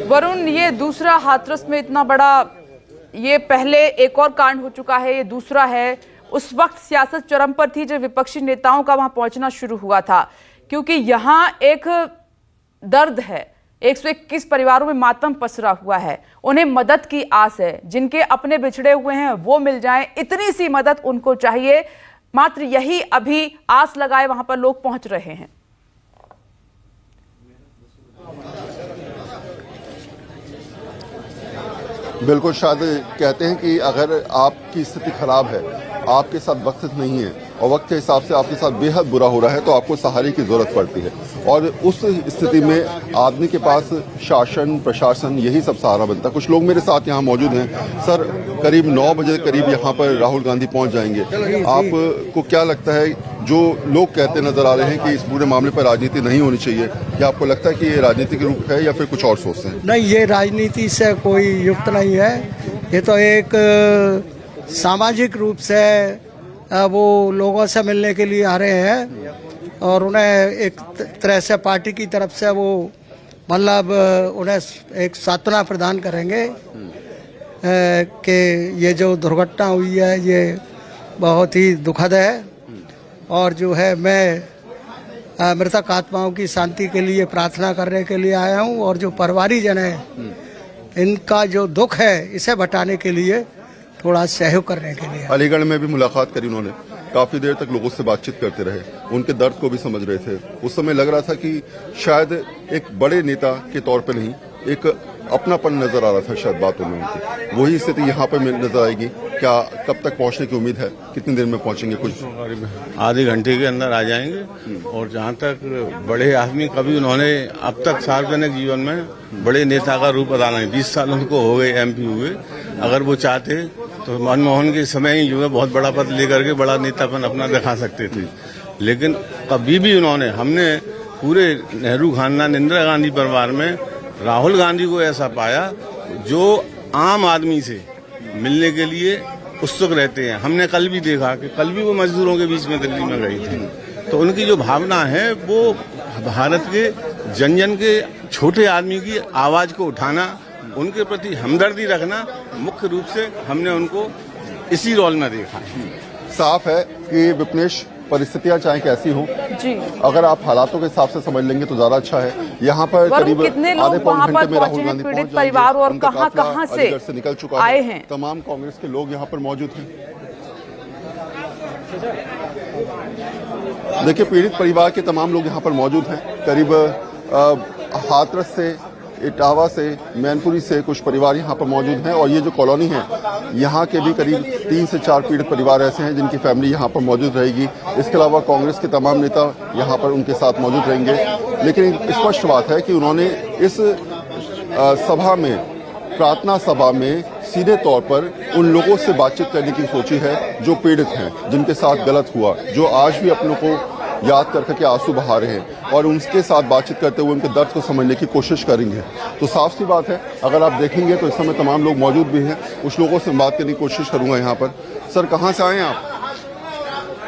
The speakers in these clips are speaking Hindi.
वरुण, ये दूसरा हाथरस में इतना बड़ा, ये पहले एक और कांड हो चुका है, ये दूसरा है। उस वक्त सियासत चरम पर थी जब विपक्षी नेताओं का वहां पहुंचना शुरू हुआ था, क्योंकि यहां एक दर्द है। 121 परिवारों में मातम पसरा हुआ है, उन्हें मदद की आस है। जिनके अपने बिछड़े हुए हैं वो मिल जाएं, इतनी सी मदद उनको चाहिए। मात्र यही अभी आस लगाए वहां पर लोग पहुंच रहे हैं। बिल्कुल, शायद कहते हैं कि अगर आपकी स्थिति खराब है, आपके साथ वक्त नहीं है और वक्त के हिसाब से आपके साथ बेहद बुरा हो रहा है, तो आपको सहारे की जरूरत पड़ती है। और उस स्थिति में आदमी के पास शासन प्रशासन यही सब सहारा बनता है। कुछ लोग मेरे साथ यहाँ मौजूद हैं। सर, करीब 9 बजे करीब यहाँ पर राहुल गांधी पहुँच जाएंगे। आपको क्या लगता है, जो लोग कहते नजर आ रहे हैं कि इस पूरे मामले पर राजनीति नहीं होनी चाहिए, क्या आपको लगता है कि ये राजनीतिक रूप है या फिर कुछ और सोचते हैं? नहीं, ये राजनीति से कोई युक्त नहीं है। ये तो एक सामाजिक रूप से वो लोगों से मिलने के लिए आ रहे हैं और उन्हें एक तरह से पार्टी की तरफ से वो मतलब उन्हें एक सांत्वना प्रदान करेंगे कि ये जो दुर्घटना हुई है ये बहुत ही दुखद है। और जो है मैं मृतक आत्माओं की शांति के लिए प्रार्थना करने के लिए आया हूँ और जो परिवारीजन है इनका जो दुख है इसे घटाने के लिए थोड़ा सहयोग करने के लिए। अलीगढ़ में भी मुलाकात करी उन्होंने, काफी देर तक लोगों से बातचीत करते रहे, उनके दर्द को भी समझ रहे थे। उस समय लग रहा था कि शायद एक बड़े नेता के तौर पे नहीं, एक अपनापन नजर आ रहा था शायद बातों में उनकी। वही स्थिति यहाँ पे नजर आएगी क्या? कब तक पहुँचने की उम्मीद है? कितनी देर में पहुँचेंगे? कुछ आधे घंटे के अंदर आ जाएंगे। और जहाँ तक बड़े आदमी, कभी उन्होंने अब तक सार्वजनिक जीवन में बड़े नेता का रूप अदा नहीं। 20 साल उनको हो गए MP हुए। अगर वो चाहते तो मनमोहन के समय ही जो है बहुत बड़ा पद लेकर के बड़ा नेतापन अपना दिखा सकते थे, लेकिन कभी भी उन्होंने, हमने पूरे नेहरू खानदान इंदिरा गांधी परिवार में राहुल गांधी को ऐसा पाया जो आम आदमी से मिलने के लिए उत्सुक रहते हैं। हमने कल भी देखा कि कल भी वो मजदूरों के बीच में दिल्ली में गई थी। तो उनकी जो भावना है वो भारत के जन जन के छोटे आदमी की आवाज को उठाना, उनके प्रति हमदर्दी रखना, मुख्य रूप से हमने उनको इसी रोल में देखा है। साफ है कि विपनेश, परिस्थितियां चाहे कैसी हो जी, अगर आप हालातों के हिसाब से समझ लेंगे तो ज्यादा अच्छा है। यहाँ पर करीब आधे पौने घंटे में राहुल गांधी पहुंच परिवार और कहां से निकल चुका आए है। हैं। तमाम कांग्रेस के लोग यहाँ पर मौजूद हैं। देखिए, पीड़ित परिवार के तमाम लोग यहाँ पर मौजूद हैं। करीब हाथरस से, इटावा से, मैनपुरी से कुछ परिवार यहाँ पर मौजूद हैं। और ये जो कॉलोनी है, यहाँ के भी करीब 3 से 4 पीड़ित परिवार ऐसे हैं जिनकी फैमिली यहाँ पर मौजूद रहेगी। इसके अलावा कांग्रेस के तमाम नेता यहाँ पर उनके साथ मौजूद रहेंगे। लेकिन स्पष्ट बात है कि उन्होंने इस सभा में, प्रार्थना सभा में सीधे तौर पर उन लोगों से बातचीत करने की सोची है जो पीड़ित हैं, जिनके साथ गलत हुआ, जो आज भी अपनों को याद करके आंसू बहा रहे हैं, और उनके साथ बातचीत करते हुए उनके दर्द को समझने की कोशिश करेंगे। तो साफ सी बात है, अगर आप देखेंगे तो इस समय तमाम लोग मौजूद भी हैं। कुछ लोगों से बात करने की कोशिश करूंगा यहाँ पर। सर, कहाँ से आए हैं आप?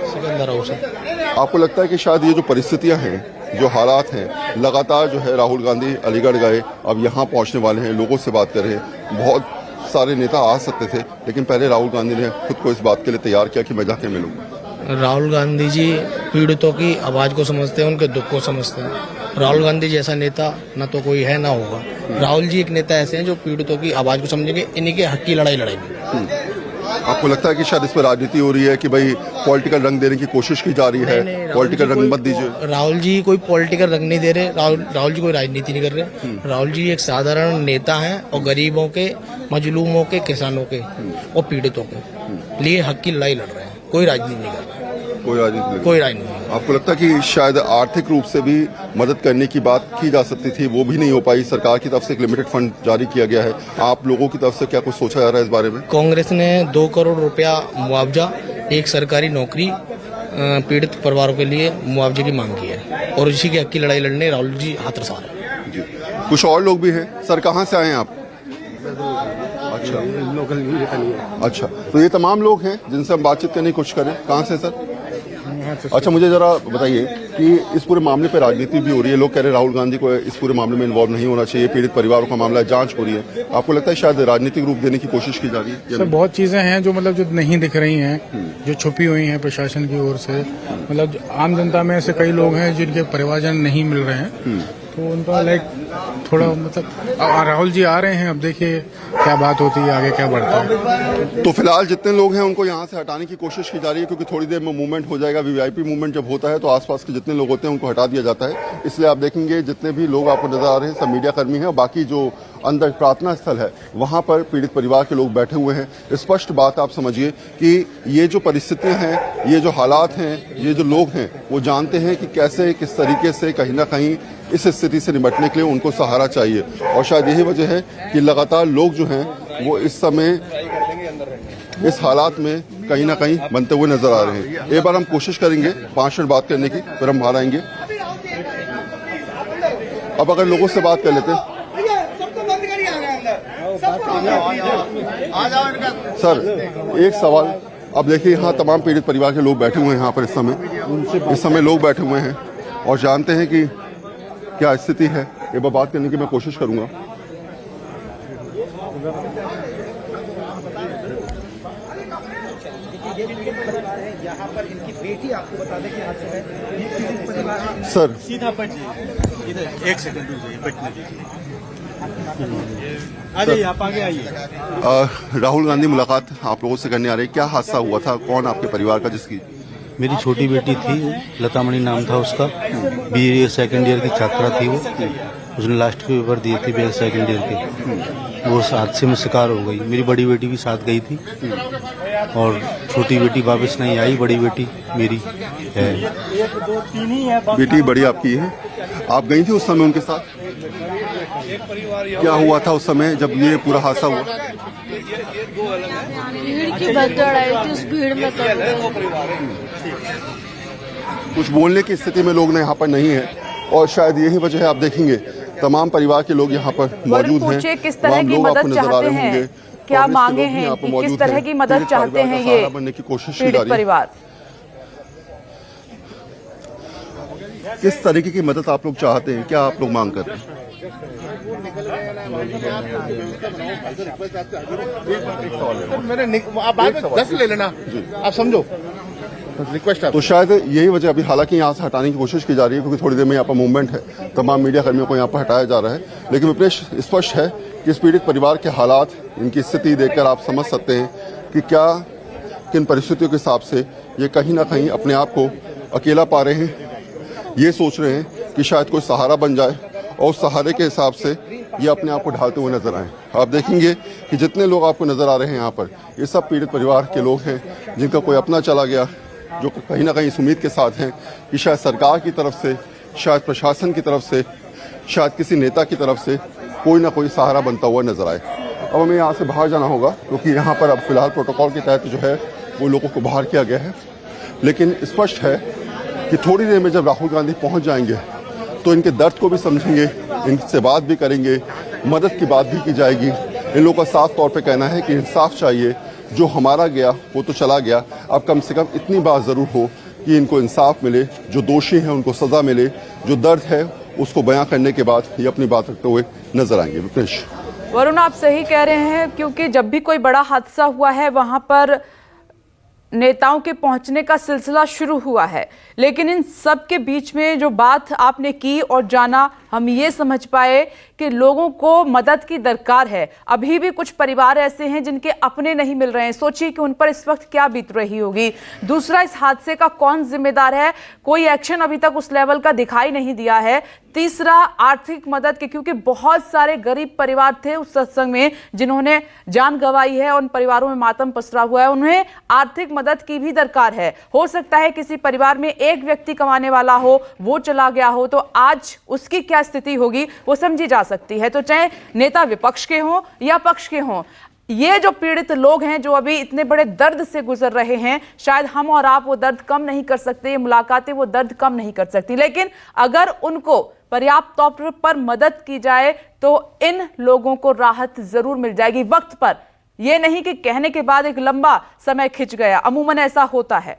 सिकंदराबाद से। आपको लगता है कि शायद ये जो परिस्थितियाँ हैं, जो हालात हैं, लगातार जो है राहुल गांधी अलीगढ़ गए, अब यहाँ पहुँचने वाले हैं, लोगों से बात कर रहे हैं। बहुत सारे नेता आ सकते थे, लेकिन पहले राहुल गांधी ने खुद को इस बात के लिए तैयार किया कि मैं जाके मिलूँ। राहुल गांधी जी पीड़ितों की आवाज को समझते हैं, उनके दुख को समझते हैं। राहुल गांधी जैसा नेता न तो कोई है ना होगा। राहुल जी एक नेता ऐसे हैं जो पीड़ितों की आवाज को समझेंगे, इन्हीं के हक की लड़ाई लड़ेंगे। आपको लगता है कि शायद इस पर राजनीति हो रही है कि भाई पॉलिटिकल रंग देने की कोशिश की जा रही है? पॉलिटिकल रंग मत दीजिए। राहुल जी कोई पॉलिटिकल रंग नहीं दे रहे। राहुल जी कोई राजनीति नहीं कर रहे। राहुल जी एक साधारण नेता हैं और गरीबों के, मजलूमों के, किसानों के और पीड़ितों के लिए हक की लड़ाई लड़ रहे हैं। कोई राजनीति नहीं कर रहे। कोई राजनीति नहीं। आपको लगता है कि शायद आर्थिक रूप से भी मदद करने की बात की जा सकती थी, वो भी नहीं हो पाई? सरकार की तरफ से एक लिमिटेड फंड जारी किया गया है, आप लोगों की तरफ से क्या कुछ सोचा जा रहा है इस बारे में? कांग्रेस ने 2 करोड़ रुपया मुआवजा, एक सरकारी नौकरी पीड़ित परिवारों के लिए मुआवजे की मांग की है और इसी की हक की लड़ाई लड़ने राहुल जी हाथरस आ रहे हैं। कुछ और लोग भी हैं। सर, कहाँ से आए हैं आप? अच्छा, तो ये तमाम लोग हैं जिनसे हम बातचीत करने की कोशिश करें। कहाँ से सर? अच्छा, मुझे जरा बताइए कि इस पूरे मामले पे राजनीति भी हो रही है। लोग कह रहे हैं राहुल गांधी को इस पूरे मामले में इन्वॉल्व नहीं होना चाहिए, पीड़ित परिवारों का मामला, जांच हो रही है। आपको लगता है शायद राजनीतिक रूप देने की कोशिश की जा रही है? सर, बहुत चीजें हैं जो मतलब जो नहीं दिख रही हैं, जो छुपी हुई हैं प्रशासन की ओर से। मतलब आम जनता में ऐसे कई लोग हैं जिनके परिवारजन नहीं मिल रहे हैं, तो उनका लाइक थोड़ा मतलब राहुल जी आ रहे हैं, अब देखिए क्या बात होती है, आगे क्या बढ़ता है। तो फिलहाल जितने लोग हैं उनको यहाँ से हटाने की कोशिश की जा रही है, क्योंकि थोड़ी देर में मूवमेंट हो जाएगा। वीवीआईपी मूवमेंट जब होता है तो आसपास के जितने लोग होते हैं उनको हटा दिया जाता है। इसलिए आप देखेंगे जितने भी लोग आपको नजर आ रहे हैं सब मीडिया कर्मी हैं, और बाकी जो अंदर प्रार्थना स्थल है वहां पर पीड़ित परिवार के लोग बैठे हुए हैं। स्पष्ट बात आप समझिए कि ये जो परिस्थितियां हैं, ये जो हालात हैं, ये जो लोग हैं वो जानते हैं कि कैसे किस तरीके से कहीं ना कहीं इस स्थिति से निपटने के लिए उनको सहारा चाहिए। और शायद यही वजह है कि लगातार लोग जो हैं वो इस समय इस हालात में कहीं ना कहीं बनते हुए नजर आ रहे हैं। एक बार हम कोशिश करेंगे 5 मिनट बात करने की, फिर हम बाहर आएंगे। अब अगर लोगों से बात कर लेते हैं। सर, एक सवाल, अब देखिए यहाँ तमाम पीड़ित परिवार के लोग बैठे हुए हैं यहाँ पर इस समय लोग बैठे हुए हैं और जानते हैं कि क्या स्थिति है। एक बार बात करने की मैं कोशिश करूंगा। यहाँ पर इनकी बेटी, आपको बता दें कि आज है सर, सीधा इधर 1 सेकंड आ जाइए, आप आगे आइए। राहुल गांधी मुलाकात आप लोगों से करने आ रहे हैं, क्या हादसा हुआ था? कौन आपके परिवार का जिसकी? मेरी छोटी बेटी थी, लतामणि नाम था उसका, बीए सेकंड ईयर की छात्रा थी वो। उसने लास्ट के पेपर दिए थे बीए सेकंड ईयर के, वो उस हादसे में शिकार हो गई। मेरी बड़ी बेटी भी साथ गई थी और छोटी बेटी वापस नहीं आई। बड़ी बेटी मेरी है। बेटी बड़ी आपकी है, आप गई थी उस समय उनके साथ? क्या हुआ था उस समय जब ये पूरा हादसा हुआ? भीड़ की भगदड़ आई थी, उस भीड़ में कुछ बोलने की स्थिति में लोग यहाँ पर नहीं है, और शायद यही वजह है। आप देखेंगे तमाम परिवार के लोग यहाँ पर मौजूद हैं। किस तरह की मदद चाहते हैं, क्या मांगे हैं, कि किस तरह की मदद चाहते हैं ये बनने की कोशिश की जा पीड़ित रही है। परिवार? किस तरीके की मदद आप लोग चाहते हैं, क्या आप लोग मांग कर रहे हैं? आप बाद में 10 ले लेना, आप समझो, रिक्वेस्ट है। तो शायद यही वजह, अभी हालांकि यहाँ से हटाने की कोशिश की जा रही है क्योंकि थोड़ी देर में यहाँ पर मूवमेंट है, तमाम मीडिया कर्मियों को यहाँ पर हटाया जा रहा है। लेकिन विपनेश, स्पष्ट है कि इस पीड़ित परिवार के हालात, इनकी स्थिति देखकर आप समझ सकते हैं कि क्या किन परिस्थितियों के हिसाब से ये कहीं ना कहीं अपने आप को अकेला पा रहे हैं। ये सोच रहे हैं कि शायद कोई सहारा बन जाए और उस सहारे के हिसाब से ये अपने आप को ढालते हुए नजर आए। आप देखेंगे कि जितने लोग आपको नजर आ रहे हैं यहाँ पर, ये सब पीड़ित परिवार के लोग हैं जिनका कोई अपना चला गया, जो कहीं ना कहीं इस उम्मीद के साथ हैं कि शायद सरकार की तरफ से, शायद प्रशासन की तरफ से, शायद किसी नेता की तरफ से कोई ना कोई सहारा बनता हुआ नजर आए। अब हमें यहाँ से बाहर जाना होगा क्योंकि यहाँ पर अब फिलहाल प्रोटोकॉल के तहत जो है वो लोगों को बाहर किया गया है। लेकिन स्पष्ट है कि थोड़ी देर में जब राहुल गांधी पहुँच जाएंगे तो इनके दर्द को भी समझेंगे, इनसे बात भी करेंगे, मदद की बात भी की जाएगी। इन लोगों का साफ तौर पे कहना है कि इंसाफ चाहिए, जो हमारा गया वो तो चला गया, अब कम से कम इतनी बात ज़रूर हो कि इनको इंसाफ मिले, जो दोषी हैं उनको सज़ा मिले, जो दर्द है उसको बयां करने के बाद ये अपनी बात रखते हुए नजर आएंगे। विपनेश। वरुण, आप सही कह रहे हैं, क्योंकि जब भी कोई बड़ा हादसा हुआ है वहां पर नेताओं के पहुंचने का सिलसिला शुरू हुआ है, लेकिन इन सब के बीच में जो बात आपने की और जाना, हम ये समझ पाए कि लोगों को मदद की दरकार है। अभी भी कुछ परिवार ऐसे हैं जिनके अपने नहीं मिल रहे हैं। सोचिए कि उन पर इस वक्त क्या बीत रही होगी। दूसरा, इस हादसे का कौन जिम्मेदार है, कोई एक्शन अभी तक उस लेवल का दिखाई नहीं दिया है। तीसरा, आर्थिक मदद के, क्योंकि बहुत सारे गरीब परिवार थे उस सत्संग में जिन्होंने जान गंवाई है, उन परिवारों में मातम पसरा हुआ है, उन्हें आर्थिक मदद की भी दरकार है। हो सकता है किसी परिवार में एक व्यक्ति कमाने वाला हो, वो चला गया हो, तो आज उसकी क्या स्थिति होगी वो समझी जा सकती है। तो चाहे नेता विपक्ष के हों या पक्ष के हों, ये जो पीड़ित लोग हैं जो अभी इतने बड़े दर्द से गुजर रहे हैं, शायद हम और आप वो दर्द कम नहीं कर सकते, ये मुलाकातें वो दर्द कम नहीं कर सकती, लेकिन अगर उनको पर्याप्त तौर पर मदद की जाए तो इन लोगों को राहत जरूर मिल जाएगी वक्त पर। यह नहीं कि कहने के बाद एक लंबा समय खिंच गया, अमूमन ऐसा होता है।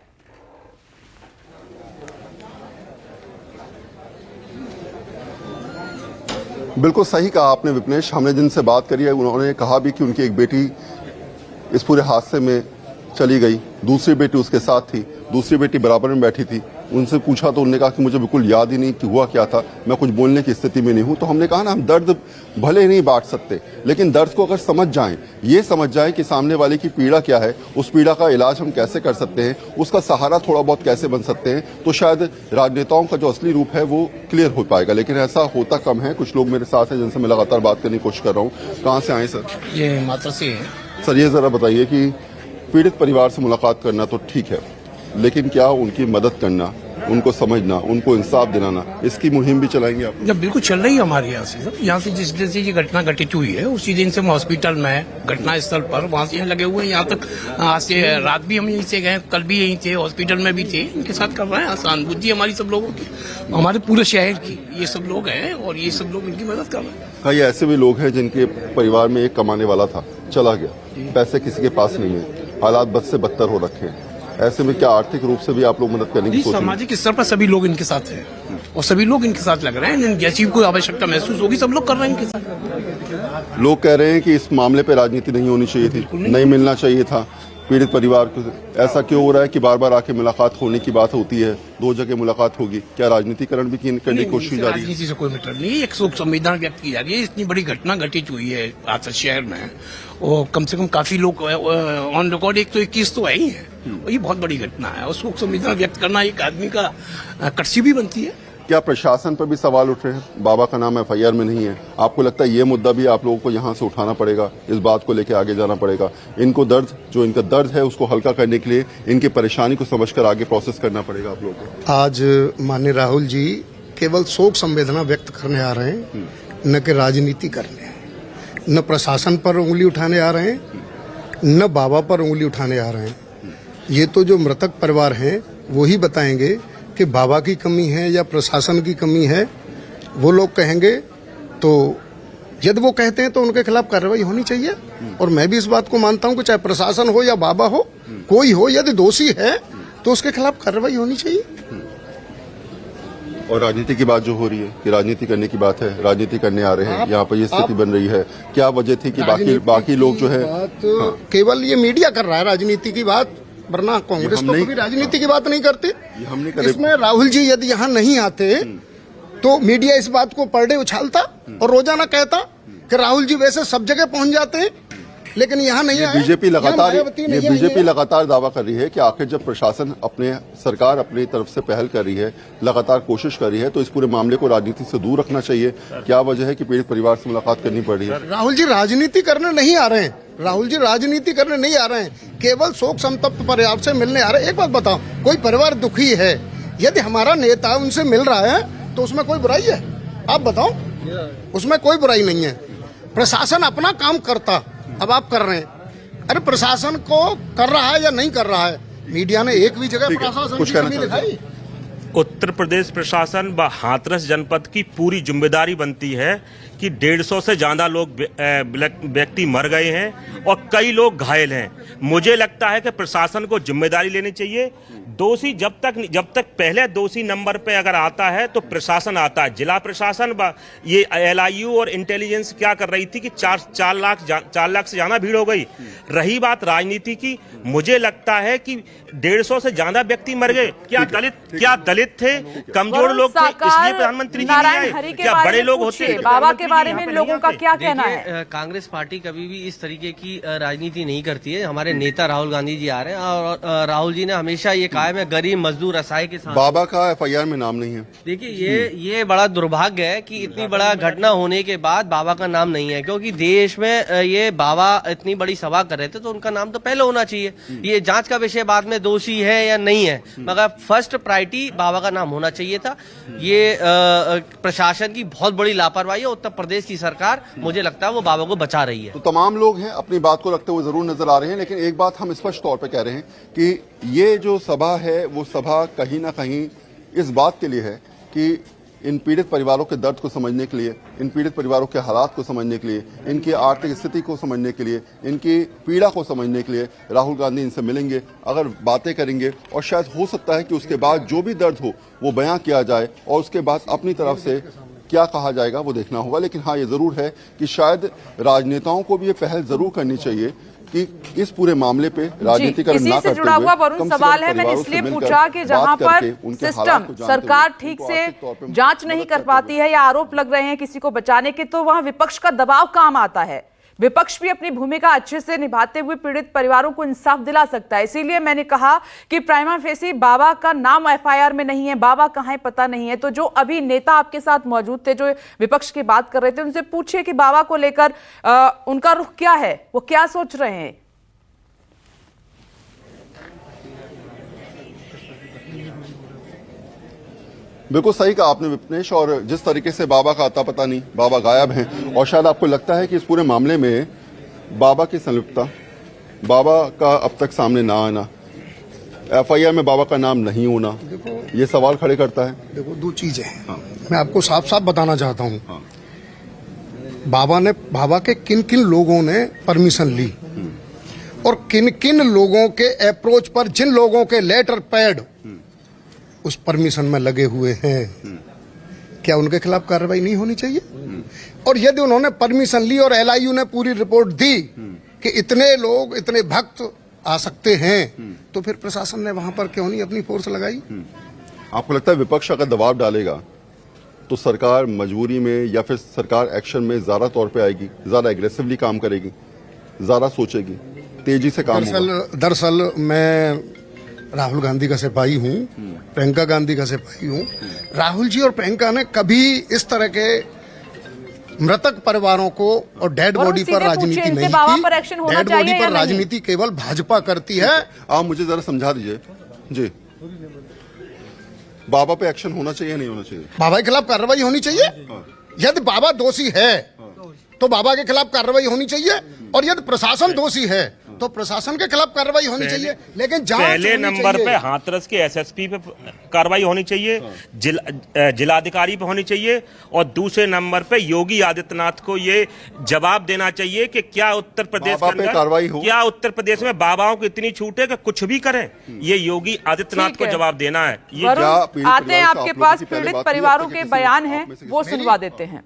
बिल्कुल सही कहा आपने विपनेश। हमने जिनसे बात करी है उन्होंने कहा भी कि उनकी एक बेटी इस पूरे हादसे में चली गई, दूसरी बेटी उसके साथ थी, दूसरी बेटी बराबर में बैठी थी। उनसे पूछा तो उन्होंने कहा कि मुझे बिल्कुल याद ही नहीं कि हुआ क्या था, मैं कुछ बोलने की स्थिति में नहीं हूं। तो हमने कहा ना, हम दर्द भले नहीं बांट सकते, लेकिन दर्द को अगर समझ जाएं, ये समझ जाएं कि सामने वाले की पीड़ा क्या है, उस पीड़ा का इलाज हम कैसे कर सकते हैं, उसका सहारा थोड़ा बहुत कैसे बन सकते हैं, तो शायद राजनेताओं का जो असली रूप है वो क्लियर हो पाएगा। लेकिन ऐसा होता कम है। कुछ लोग मेरे साथ हैं जिनसे मैं लगातार बात करने की कोशिश कर रहा हूँ। कहाँ से आए सर? ये मात्र से है। सर, ये जरा बताइए कि पीड़ित परिवार से मुलाकात करना तो ठीक है, लेकिन क्या उनकी मदद करना, उनको समझना, उनको इंसाफ दिलाना, इसकी मुहिम भी चलाएंगे आप? जब बिल्कुल चल रही है हमारे यहाँ से जिस दिन से ये घटना घटित हुई है उसी दिन से हम हॉस्पिटल में घटना स्थल पर वहाँ से लगे हुए हैं। यहाँ तक आज से रात भी हम यहीं से गए, कल भी यहीं थे, हॉस्पिटल में भी थे, इनके साथ कर रहे हैं। सहानुभूति हमारी सब लोगों की, हमारे पूरे शहर की, ये सब लोग हैं और ये सब लोग इनकी मदद कर रहे हैं। कई ऐसे भी लोग हैं जिनके परिवार में एक कमाने वाला था, चला गया, पैसे किसी के पास नहीं है, हालात बद से बदतर हो रखे हैं। ऐसे में क्या आर्थिक रूप से भी आप लोग मदद करने की सोच? सामाजिक स्तर पर सभी लोग इनके साथ हैं और सभी लोग इनके साथ लग रहे हैं। जैसी कोई आवश्यकता महसूस होगी सब लोग कर रहे हैं इनके साथ। लोग कह रहे हैं कि इस मामले पे राजनीति नहीं होनी चाहिए थी, नहीं मिलना चाहिए था पीड़ित परिवार को। ऐसा क्यों हो रहा है कि बार बार आके मुलाकात होने की बात होती है, 2 जगह मुलाकात होगी? क्या राजनीतिकरण भी करने की कोशिश की जा रही है? राजनीति से कोई मतलब नहीं है। एक शोक संवेदना व्यक्त की जा रही है। इतनी बड़ी घटना घटित हुई है हाथरस शहर में और कम से कम काफी लोग ऑन रिकॉर्ड 121 तो है ही है और ये बहुत बड़ी घटना है और शोक संवेदना व्यक्त करना एक आदमी का कर्तव्य भी बनती है। क्या प्रशासन पर भी सवाल उठ रहे हैं? बाबा का नाम एफआईआर में नहीं है। आपको लगता है ये मुद्दा भी आप लोगों को यहाँ से उठाना पड़ेगा, इस बात को लेकर आगे जाना पड़ेगा? इनको दर्द, जो इनका दर्द है उसको हल्का करने के लिए इनकी परेशानी को समझकर आगे प्रोसेस करना पड़ेगा आप लोगों को। आज माननीय राहुल जी केवल शोक संवेदना व्यक्त करने आ रहे हैं, न कि राजनीति करने, न प्रशासन पर उंगली उठाने आ रहे हैं, न बाबा पर उंगली उठाने आ रहे हैं। ये तो जो मृतक परिवार हैं वो ही बताएंगे कि बाबा की कमी है या प्रशासन की कमी है। वो लोग कहेंगे तो यदि वो कहते हैं तो उनके खिलाफ कार्रवाई होनी चाहिए और मैं भी इस बात को मानता हूं कि चाहे प्रशासन हो या बाबा हो, कोई हो, यदि दोषी है तो उसके खिलाफ कार्रवाई होनी चाहिए। और राजनीति की बात जो हो रही है कि राजनीति करने की बात है, राजनीति करने आ रहे हैं, यहाँ पर ये स्थिति बन रही है, क्या वजह थी कि बाकी लोग जो है केवल ये मीडिया कर रहा है राजनीति की बात, वरना कांग्रेस तो कभी राजनीति की बात नहीं करती। इसमें राहुल जी यदि यहाँ नहीं आते तो मीडिया इस बात को पर डे उछालता और रोजाना कहता कि राहुल जी वैसे सब जगह पहुंच जाते हैं, लेकिन यहाँ नहीं आए। बीजेपी लगातार दावा कर रही है कि आखिर जब प्रशासन, सरकार अपनी तरफ से पहल कर रही है, लगातार कोशिश कर रही है, तो इस पूरे मामले को राजनीति से दूर रखना चाहिए। क्या वजह है कि पीड़ित परिवार से मुलाकात करनी पड़ रही है? राहुल जी राजनीति करने नहीं आ रहे हैं, राहुल जी राजनीति करने नहीं आ रहे हैं, केवल शोक संतप्त परिवार से मिलने आ रहे हैं। एक बात बताओ, कोई परिवार दुखी है, यदि हमारा नेता उनसे मिल रहा है तो उसमें कोई बुराई है? आप बताओ, उसमें कोई बुराई नहीं है। प्रशासन अपना काम करता, अब आप कर रहे हैं। अरे प्रशासन को कर रहा है या नहीं कर रहा है? मीडिया ने एक भी जगह प्रशासन की कमी दिखाई? उत्तर प्रदेश प्रशासन व हाथरस जनपद की पूरी जिम्मेदारी बनती है कि 150 से ज्यादा लोग व्यक्ति मर गए हैं और कई लोग घायल हैं। मुझे लगता है कि प्रशासन को जिम्मेदारी लेनी चाहिए। दोषी जब तक पहले दोषी नंबर पे अगर आता है तो प्रशासन आता है। जिला प्रशासन ये LIU और इंटेलिजेंस क्या कर रही थी कि 4 लाख से ज्यादा भीड़ हो गई। रही बात राजनीति की, मुझे लगता है कि 150 से ज्यादा व्यक्ति मर गए। क्या दलित थे, कमजोर लोग थे, इसलिए प्रधानमंत्री जी नहीं आए? क्या बड़े लोग होते? बाबा के बारे में लोगों का क्या कहना है? कांग्रेस पार्टी कभी भी इस तरीके की राजनीति नहीं करती है। हमारे नेता राहुल गांधी जी आ रहे हैं और राहुल जी ने हमेशा ये कहा है मैं गरीब मजदूर असहाय के साथ। बाबा का FIR में नाम नहीं है। देखिए ये बड़ा दुर्भाग्य है कि इतनी बड़ा घटना होने के बाद बाबा का नाम नहीं है, क्योंकि देश में ये बाबा इतनी बड़ी सभा कर रहे थे तो उनका नाम तो पहले होना चाहिए। ये जांच का विषय बाद में दोषी है या नहीं है, मगर फर्स्ट प्रायोरिटी बाबा का नाम होना चाहिए था। ये प्रशासन की बहुत बड़ी लापरवाही है। उत्तर प्रदेश की सरकार, मुझे लगता है वो बाबा को बचा रही है। तो तमाम लोग हैं अपनी बात को रखते हुए जरूर नजर आ रहे हैं, लेकिन एक बात हम स्पष्ट तौर पे कह रहे हैं कि ये जो सभा है वो सभा कहीं ना कहीं इस बात के लिए है कि इन पीड़ित परिवारों के दर्द को समझने के लिए, इन पीड़ित परिवारों के हालात को समझने के लिए, इनकी आर्थिक स्थिति को समझने के लिए, इनकी पीड़ा को समझने के लिए राहुल गांधी इनसे मिलेंगे, अगर बातें करेंगे और शायद हो सकता है कि उसके बाद जो भी दर्द हो वो बयां किया जाए और उसके बाद अपनी तरफ से क्या कहा जाएगा वो देखना होगा। लेकिन हाँ, ये जरूर है कि शायद राजनेताओं को भी ये पहल जरूर करनी चाहिए कि इस पूरे मामले पे राजनीतिकरण इसी ना से करते जुड़ा हुए हुआ कम वरुण से कम सवाल है, मैंने परिवारों इसलिए से मिलकर पूछा कि जहां बात पर करके उनके हालात सिस्टम को जानते सरकार हुए ठीक उनको से आर्थिक तौर पे जांच नहीं मदद कर करते पाती है या आरोप लग रहे हैं किसी को बचाने के, तो वहां विपक्ष का दबाव काम आता है। विपक्ष भी अपनी भूमिका अच्छे से निभाते हुए पीड़ित परिवारों को इंसाफ दिला सकता है। इसीलिए मैंने कहा कि प्राइमा फेसी बाबा का नाम एफआईआर में नहीं है, बाबा कहाँ है पता नहीं है। तो जो अभी नेता आपके साथ मौजूद थे, जो विपक्ष की बात कर रहे थे, उनसे पूछिए कि बाबा को लेकर उनका रुख क्या है, वो क्या सोच रहे हैं। बिल्कुल सही कहा आपने विपनेश, और जिस तरीके से बाबा का आता पता नहीं, बाबा गायब हैं, और शायद आपको लगता है कि इस पूरे मामले में बाबा की संलिप्तता, बाबा का अब तक सामने ना आना, एफआईआर में बाबा का नाम नहीं होना, ये सवाल खड़े करता है। देखो, दो चीजें हैं, मैं आपको साफ साफ बताना चाहता हूँ। बाबा के किन किन लोगों ने परमिशन ली और किन किन लोगों के अप्रोच पर, जिन लोगों के लेटर पैड उस परमिशन में लगे हुए हैं, क्या उनके खिलाफ कार्रवाई नहीं होनी चाहिए? और यदि उन्होंने परमिशन ली और एलआईयू ने पूरी रिपोर्ट दी कि इतने लोग, इतने भक्त आ सकते हैं, तो फिर प्रशासन ने वहां पर क्यों नहीं अपनी फोर्स लगाई? आपको लगता है विपक्ष अगर दबाव डालेगा तो सरकार मजबूरी में या फिर सरकार एक्शन में ज्यादा तौर पे आएगी, ज्यादा एग्रेसिवली काम करेगी, ज्यादा सोचेगी, तेजी से काम होगा? दरअसल मैं राहुल गांधी का सिपाही हूँ, प्रियंका गांधी का सिपाही हूँ। राहुल जी और प्रियंका ने कभी इस तरह के मृतक परिवारों को और डेड बॉडी पर राजनीति नहीं की। डेड बॉडी पर राजनीति केवल भाजपा करती है। आप मुझे जरा समझा दीजिए जी, बाबा पे एक्शन होना चाहिए नहीं होना चाहिए? बाबा के खिलाफ कार्रवाई होनी चाहिए। यदि बाबा दोषी है तो बाबा के खिलाफ कार्रवाई होनी चाहिए, और यदि प्रशासन दोषी है तो प्रशासन के खिलाफ कार्रवाई होनी चाहिए। लेकिन पहले नंबर पे हाथरस के एसएसपी पे कार्रवाई होनी चाहिए, जिलाधिकारी पे होनी चाहिए, और दूसरे नंबर पे योगी आदित्यनाथ को ये जवाब देना चाहिए कि क्या उत्तर प्रदेश के अंदर, क्या उत्तर प्रदेश में बाबाओं को इतनी छूट है कि कुछ भी करें? ये योगी आदित्यनाथ को जवाब देना है। ये आते हैं आपके पास पीड़ित परिवारों के बयान हैं, वो सुनवा देते हैं।